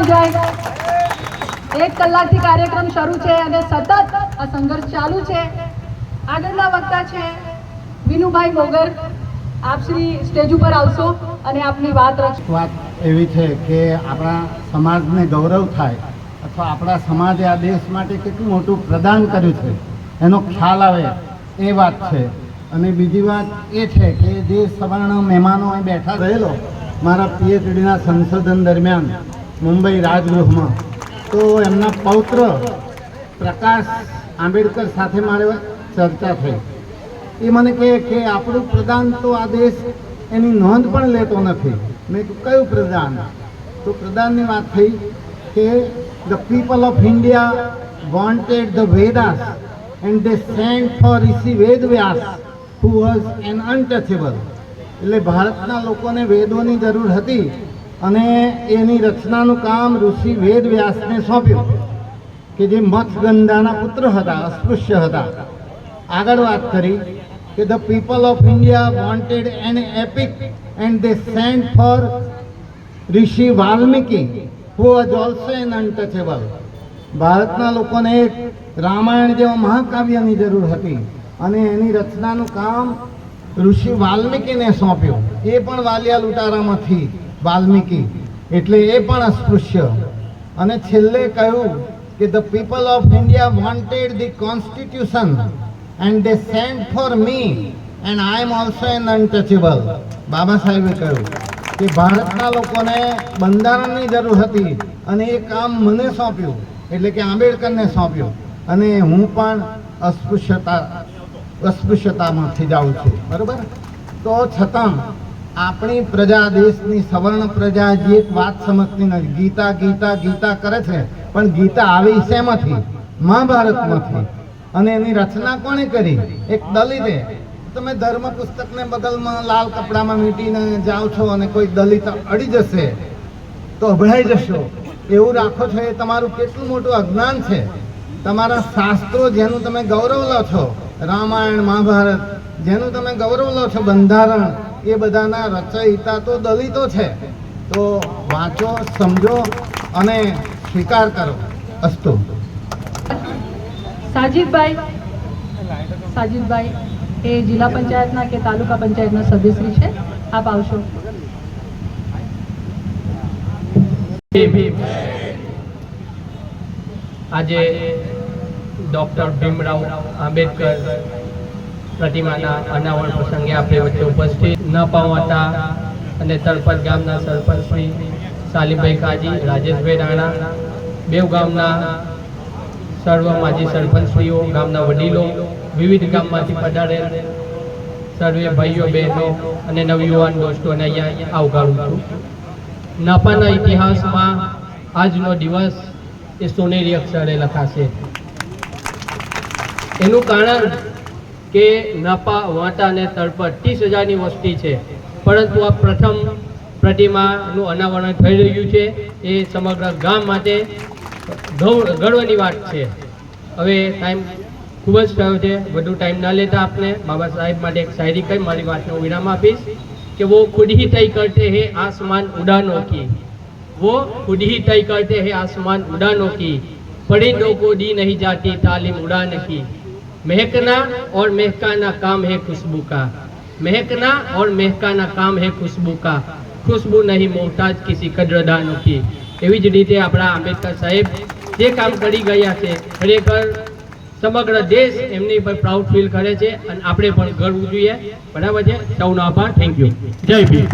થઈ જાય। 1 કલાકથી કાર્યક્રમ શરૂ છે અને સતત આ સંઘર્ષ ચાલુ છે। આગળના વક્તા છે વિનુભાઈ મોગર। આપ શ્રી સ્ટેજ ઉપર આવશો અને આપની વાત રખશો। વાત એવી છે કે આપણા સમાજને ગૌરવ થાય અથવા આપણા સમાજે આ દેશ માટે કેટલું મોટું પ્રદાન કર્યું છે એનો ખ્યાલ આવે એ વાત છે। અને બીજી વાત એ છે કે જે સવર્ણ મહેમાનો અહીં બેઠા રહેલો મારા પીએચડીના સંશોધન દરમિયાન મુંબઈ રાજગૃહમાં, તો એમના પૌત્ર પ્રકાશ આંબેડકર સાથે મારે ચર્ચા થઈ। એ મને કહે કે આપણું પ્રદાન તો આ દેશ એની નોંધ પણ લેતો નથી। મેં કયું પ્રદાન? તો પ્રદાનની વાત થઈ કે the people of India wanted the Vedas and they sent for Rishi Vedvyas who was an untouchable. એટલે ભારતના લોકોને વેદોની જરૂર હતી અને એની રચનાનું કામ ઋષિ વેદવ્યાસને સોંપ્યું કે જે મત્સ્યગંધાના પુત્ર હતા, અસ્પૃશ્ય હતા। આગળ વાત કરી કે the people of India wanted an epic and they sent for Rishi Valmiki who was also an untouchable. ભારતના લોકોને એક રામાયણ જેવા મહાકાવ્યની જરૂર હતી અને એની રચનાનું કામ ઋષિ વાલ્મીકીને સોંપ્યું। એ પણ વાલિયા લૂંટારામાંથી વાલ્મીકી, એટલે એ પણ અસ્પૃશ્ય। અને છેલ્લે કહ્યું કે the people of India wanted the constitution and they sent for me and I am also an untouchable. બાબા સાહેબે કહ્યું કે ભારતના લોકોને બંધારણની જરૂર હતી અને એ કામ મને સોંપ્યું, એટલે કે આંબેડકરને સોંપ્યું, અને હું પણ અસ્પૃશ્યતામાંથી જાઉં છું। બરાબર? તો છતાં આપણી પ્રજા, દેશની સવર્ણ પ્રજા જે એક વાત સમજતી નથી। ગીતા ગીતા ગીતા કરે છે, પણ ગીતા આવી શેમાંથી? મહાભારતમાંથી। અને એની રચના કોણે કરી? એક દલિતે। તમે ધર્મ પુસ્તકને બગલમાં લાલ કપડામાં વીંટીને જાઓ છો અને કોઈ દલિત અડી જશે તો અભળાઈ જશો, એવું રાખો છો, એ તમારું કેટલું મોટું અજ્ઞાન છે। તમારા શાસ્ત્રો જેનું તમે ગૌરવ લો છો, રામાયણ મહાભારત જેનું તમે ગૌરવ લો છો, બંધારણ, એ બધાના રચયિતા તો દલિતો છે। તો વાંચો, સમજો અને સ્વીકાર કરો। અસ્તુ। સાજીદભાઈ એ જિલ્લા પંચાયતના કે તાલુકા પંચાયતના સદસ્યશ્રી છે। આપ આવશો। આજે ડૉક્ટર ભીમરાવ આંબેડકર પ્રતિમાના અનાવરણ પ્રસંગે આપણે વચ્ચે ઉપસ્થિત ન પામતા અને તળપદ ગામના સરપંચ શ્રી સાલીમભાઈ કાજી, રાજેશભાઈ રાણા, બેવ ગામના સર્વ માજી સરપંચશ્રીઓ, ગામના વડીલો, વિવિધ ગામમાંથી પધારેલ સર્વે ભાઈઓ બહેનો અને નવયુવાન દોસ્તોને અહીંયા આવકારું છું। નાપાના ઇતિહાસમાં આજનો દિવસ એ સોનેરી અક્ષરે લખાશે। એનું કારણ કે નાપા, વાંટા અને તળપદ 30,000ની વસ્તી છે, પરંતુ આ પ્રથમ પ્રતિમાનું અનાવરણ થઈ રહ્યું છે। એ સમગ્ર ગામ માટે ગર્વની વાત છે। હવે ટાઈમ ખૂબ જ થયો છે, વધુ ટાઈમ ના લેતા આપને બાબા સાહેબ માટે એક શાયરી કહી મારી વાતનો વિરામ આપીશ કે वो खुद ही तय करते हैं आसमान उड़ानों की, वो खुद ही तय करते हैं आसमान उड़ानों की, परिंदों को दी नहीं जाती तालीम उड़ान की, महकना और महकाना काम है खुशबू का, महकना और महकाना काम है खुशबू का, खुशबू नहीं मोहताज किसी कदरदानों की। એવી જ રીતે આપણા આંબેડકર સાહેબ જે કામ કરી ગયા છે, ખરેખર સમગ્ર દેશ એમની પર પ્રાઉડ ફીલ કરે છે અને આપણે પણ કરવું જોઈએ। બરાબર છે? સૌનો આભાર। Thank you. જય ભીમ।